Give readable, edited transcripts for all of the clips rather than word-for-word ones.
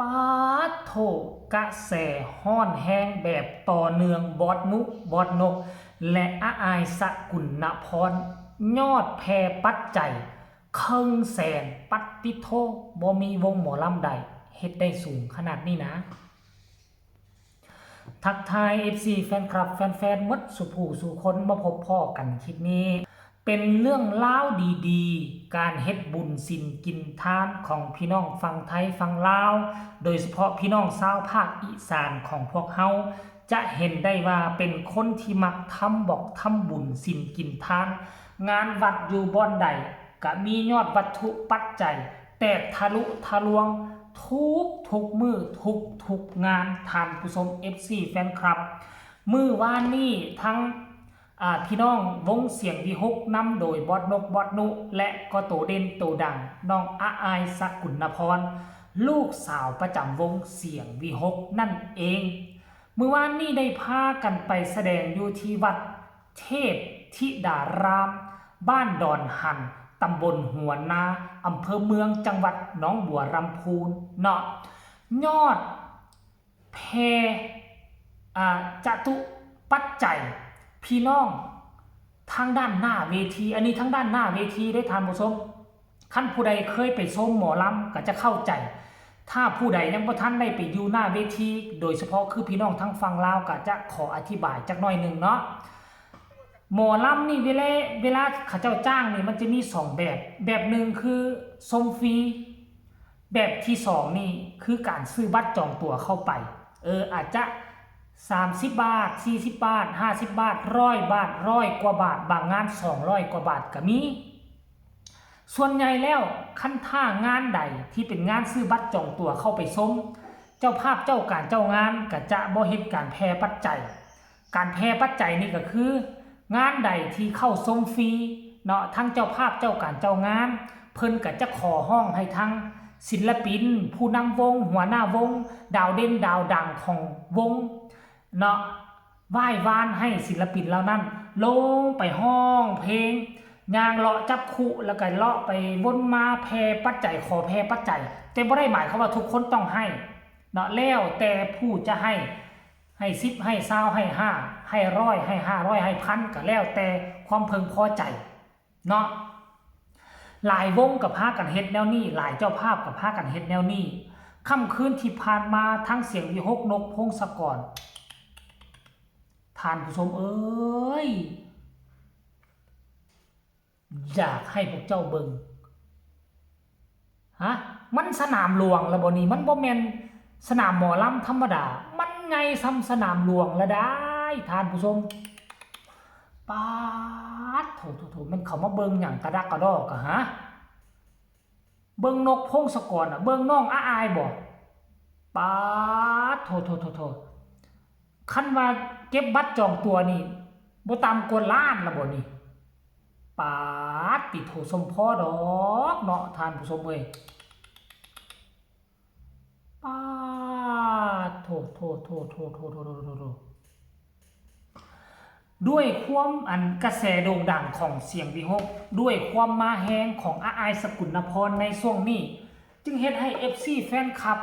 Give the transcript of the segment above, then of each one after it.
ป๊าดโถกระแสฮ้อนแห้งแบบต่อเนื่องบอดนุบอดนกและอาอายสกุลพรยอดแพรปัจจัยครึ่งแสนปัตติโทบ่มีวงหมอลำใดเฮ็ดได้สูงขนาดนี้นะทักทาย FC แฟนคลับแฟนๆหมดสุผู้สู่คนมาพบพ่อกันคลิปนี้เป็นเรื่องเล่าดีๆการเฮ็ดบุญศีลกินทานของพี่น้องฝั่งไทยฝั่งลาวโดยเฉพาะพี่น้องชาวภาคอีสานของพวกเฮาจะเห็นได้ว่าเป็นคนที่มักทำบุญศีลกินทานงานวัดอยู่บ่อนใดก็มียอดวัตถุปัจจัยแตกทะลุทะลวงทุกมือทุกงานท่านผู้ชม FC แฟนคลับมือวานนี้ทั้งพี่น้องวงเสียงวิหกนำโดยบอดนกบอดนุและก็โตเด่นโตดังน้องอาอายสกุลพรลูกสาวประจำวงเสียงวิหกนั่นเองเมื่อวานนี้ได้พากันไปแสดงอยู่ที่วัดเทพธิดารามบ้านดอนหันตำบลหัวนาอำเภอเมืองจังหวัดหนองบัวลำพูเนาะยอดแพจตุปัจจัยพี่น้องทางด้านหน้าเวทีอันนี้ทางด้านหน้าเวทีได้ทานผู้ชมขั้นผู้ใดเคยไปชมหมอลำก็จะเข้าใจถ้าผู้ใดยังบ่ทันได้ไปอยู่หน้าเวทีโดยเฉพาะคือพี่น้องทั้งฝั่งลาวก็จะขออธิบายจักหน่อยหนึ่งเนาะหมอลำนี่เวลาเขาเจ้าจ้างนี่มันจะมี2แบบหนึ่งคือชมฟรีแบบที่2นี่คือการซื้อบัตรจองตั๋วเข้าไปอาจจะ30 บาท40 บาท50 บาท100 บาท100 กว่าบาทบางงาน200 กว่าบาทก็มีส่วนใหญ่แล้วคันท่างานใดที่เป็นงานซื้อบัตรจองตั๋วเข้าไปชมเจ้าภาพเจ้าการเจ้างานก็จะบ่เฮ็ดการแพร่ปัจจัยการแพร่ปัจจัยนี่ก็คืองานใดที่เข้าชมฟรีเนาะทั้งเจ้าภาพเจ้าการเจ้างานเพิ่นก็จะขอห้องให้ทั้งศิลปินผู้นำวงหัวหน้าวงดาวเด่นดาวดังของวงเนาะไหว้วานให้ศิลปินเหล่านั้นลงไปห้องเพลงยางเลาะจับคุแล้วก็เลาะไปวนมาแพร่ปัจจัยขอแพร่ปัจจัยแต่บ่ได้หมายความว่าทุกคนต้องให้เนาะแล้วแต่ผู้จะให้10ให้20ให้5ให้100ให้500ให้1,000ก็แล้วแต่ความพึงพอใจเนาะหลายวงกับพากันเฮ็ดแนวนี้หลายเจ้าภาพกับพากันเฮ็ดแนวนี้ค่ำคืนที่ผ่านมาทั้งเสียงวิหกนกพงศกรท่านผู้ชมเอ้ยอยากให้พวกเจ้าเบิ่งมันสนามหลวงละบ่นี่มันบ่แม่นสนามหมอลำธรรมดามันไงซ้ำสนามหลวงละได้ท่านผู้ชมป๊าดโถมันเขามาเบิ่งหยังกระดักกระดอกะเบิ่งนกพงศกรเบิ่งน้องอาอายบ่ป๊าดโถคันว่าเก็บบัตรจองตัวนี่บ่ต่ำกว่าล้านละบ่นี่ป๊าดติโถสมพอดอกเนาะท่านผู้ชมเอ้ยป๊าดโถด้วยความกระแสโด่งดังของเสียงวิหกด้วยความมาแฮงของอาอายสกุลพรในช่วงนี้จึงเฮ็ดให้ FC แฟนคลับ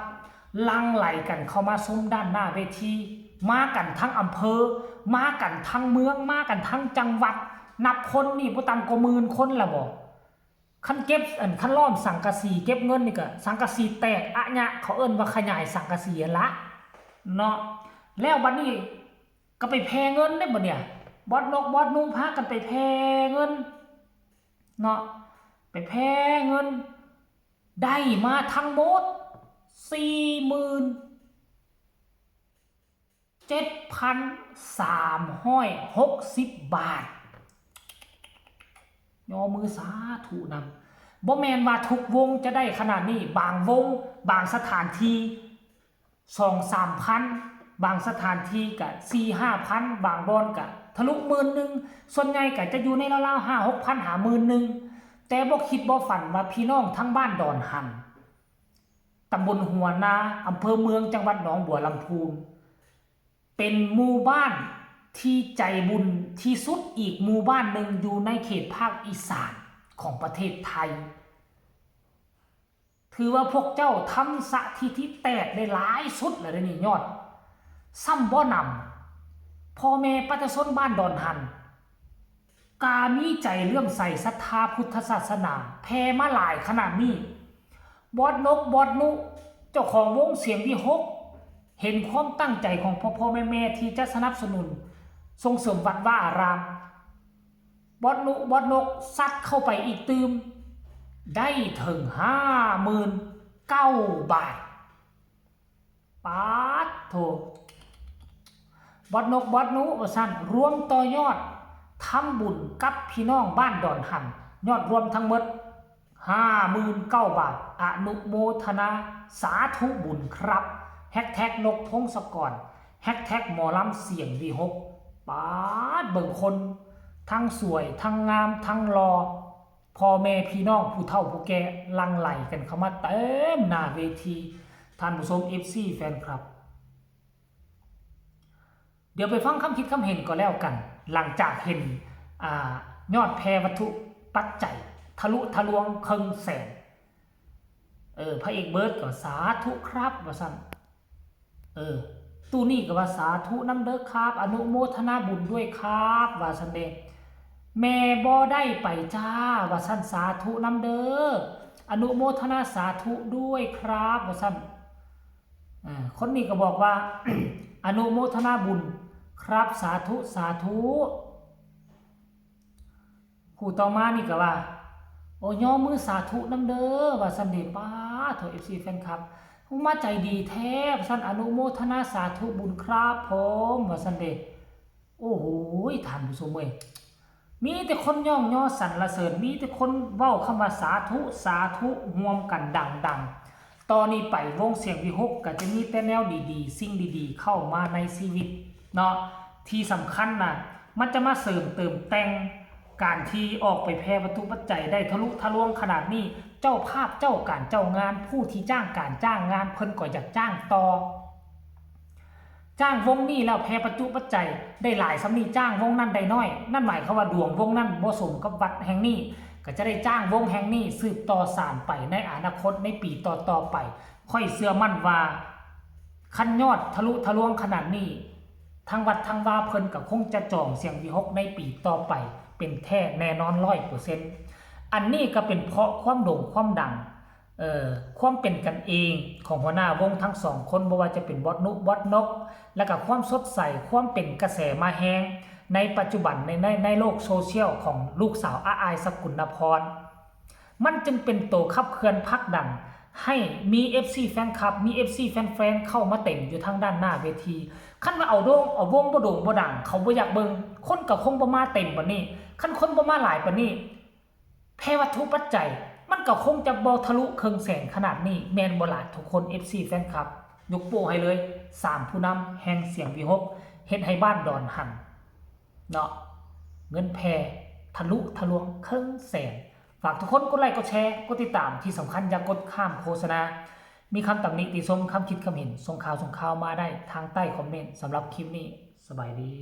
ลังไหลกันเข้ามาชมด้านหน้าเวทีมากันทั้งอำเภอมากันทั้งเมืองมากันทั้งจังหวัดนับคนนี่บ่ต่ำกว่า10,000 คนละบ่คันเก็บคันล้อมสังกะสีเก็บเงินนี่ก็สังกะสีแตกอะญะเขาเอิ้นว่าขยายสังกะสีละเนาะแล้วบัดนี้ก็ไปแพเงินได้บ่เนี่ยบอดนกบอดนุ่งพากันไปแพเงินเนาะไปแพเงินได้มาทั้งหมด47,360 บาทยอมือสาธุนำบ่แม่นว่าทุกวงจะได้ขนาดนี้บางวงบางสถานที่ 2-3 พันบางสถานที่ก็ 4-5 พันบางบอนก็ทะลุ10,000ส่วนใหญ่ก็จะอยู่ในราวๆ 5-6 พันหา10,000แต่บ่คิดบ่ฝันว่าพี่น้องทั้งบ้านดอนหันตำบลหัวนาอำเภอเมืองจังหวัดหนองบัวลำพูเป็นหมู่บ้านที่ใจบุญที่สุดอีกหมู่บ้านหนึ่งอยู่ในเขตภาคอีสานของประเทศไทยถ ถือว่าพวกเจ้าทำสถิติแตกได้หลายสุดเลยนี่ยอดซ้ำบ่นำพ่อแม่ประชาชนบ้านดอนหันกามีใจเลื่อมใสศรัทธาพุทธศาสนาแผ่มาหลายขนาดนี้บอดนกบอดนุเจ้าของวงเสียงวิหกเห็นความตั้งใจของพ่อแม่ที่จะสนับสนุนส่งเสริมวัดว่าอารามบอดนุบอดนกซัดเข้าไปอีกตืมได้ถึง59,000 บาทปาดโถบอดนกบอดนุว่าสั้นรวมต่อยอดทำบุญกับพี่น้องบ้านดอนหันยอดรวมทั้งหมด59,000 บาทอนุโมทนาสาธุบุญครับแฮชแท็กนกพงศกรแฮชแท็กหมอลำเสียงวีหกปาดเบิ่งคนทั้งสวยทั้งงามทั้งรอพ่อแม่พี่น้องผู้เฒ่าผู้แก่ลังไหลกันเข้ามาเต็มหน้าเวทีท่านผู้ชม FC แฟนคลับเดี๋ยวไปฟังคำคิดคำเห็นก็แล้วกันหลังจากเห็นยอดแพรวัตถุปัจจัยทะลุทะลวงครึ่งแสนพระเอกเบิร์ดก็สาธุครับว่าซั่นตู้นี่ก็ว่าสาธุน้ำเด้อครับอนุโมทนาบุญด้วยครับว่าซั่นเด้แม่บ่ได้ไปจ้าว่าซั่นสาธุน้ำเด้ออนุโมทนาสาธุด้วยครับว่าซั่นคนนี้ก็บอกว่า อนุโมทนาบุญครับสาธุสาธุผู้ต่อมานี่ก็ว่าโอ้ย่อมือสาธุน้ำเด้อว่าซั่นเด้ป้าโถ FC แฟนคลับมาใจดีแท้ซั่นอนุโมทนาสาธุบุญครับผมว่าซั่นเด้โอ้โหท่านผู้ชมเอ้ยมีแต่คนย่องย่อสรรเสริญมีแต่คนเว้าคำว่าสาธุสาธุร่วมกันดังๆตอนนี้ไปวงเสียงวิหกก็จะมีแต่แนวดีๆสิ่งดีๆเข้ามาในชีวิตเนาะที่สำคัญน่ะมันจะมาเสริมเติมแต่งการที่ออกไปแพร่วัตถุปัจจัยได้ทะลุทะลวงขนาดนี้เจ้าภาพเจ้าการเจ้างานผู้ที่จ้างการจ้างงานเพิ่นก็อยากจ้างต่อจ้างวงนี้แล้วแพร่วัตถุปัจจัยได้หลายสำนีจ้างวงนั้นได้น้อยนั่นหมายความว่าดวงวงนั้นบ่สมกับวัดแห่งนี้ก็จะได้จ้างวงแห่งนี้สืบต่อสานไปในอนาคตในปีต่อไปค่อยเชื่อมั่นว่าคันยอดทะลุทะลวงขนาดนี้ทางวัดทางว่าเพิ่นก็คงจะจองเสียงวิหกในปีต่อไปเป็นแท้แน่นอน 100% อันนี้ก็เป็นเพราะความโด่งความดังความเป็นกันเองของหัวหน้าวงทั้งสองคนบ่ว่าจะเป็นบอสนุบอสนกและก็ความสดใสความเป็นกระแสมาแฮงในปัจจุบันในโลกโซเชียลของลูกสาวอาอายสกุลนพรมันจึงเป็นตัวขับเคลื่อนพักดันให้มี FC แฟนคลับมี FC แฟนๆเข้ามาเต็มอยู่ทางด้านหน้าเวทีคันว่าเอาวงบ่โด่งบ่ดังเขาบ่อยากเบิ่งคนก็คงบ่มาเต็มปานนี้คันคนบ่มาหลายปานนี้แพร่วัตถุปัจจัยมันก็คงจะบ่ทะลุครึ่งแสนขนาดนี้แม่นบ่ล่ะทุกคน FC แฟนคลับยกโป้ให้เลย3ผู้นำแห่งเสียงวิหกเฮ็ดให้บ้านดอนหันเนาะเงินแพร่ทะลุทะลวงครึ่งแสนฝากทุกคนกดไลค์กดแชร์กดติดตามที่สำคัญอย่ากดข้ามโฆษณามีคำตำหนิติชมคำคิดคำเห็นส่งข่าวมาได้ทางใต้คอมเมนต์สำหรับคลิปนี้สบายดี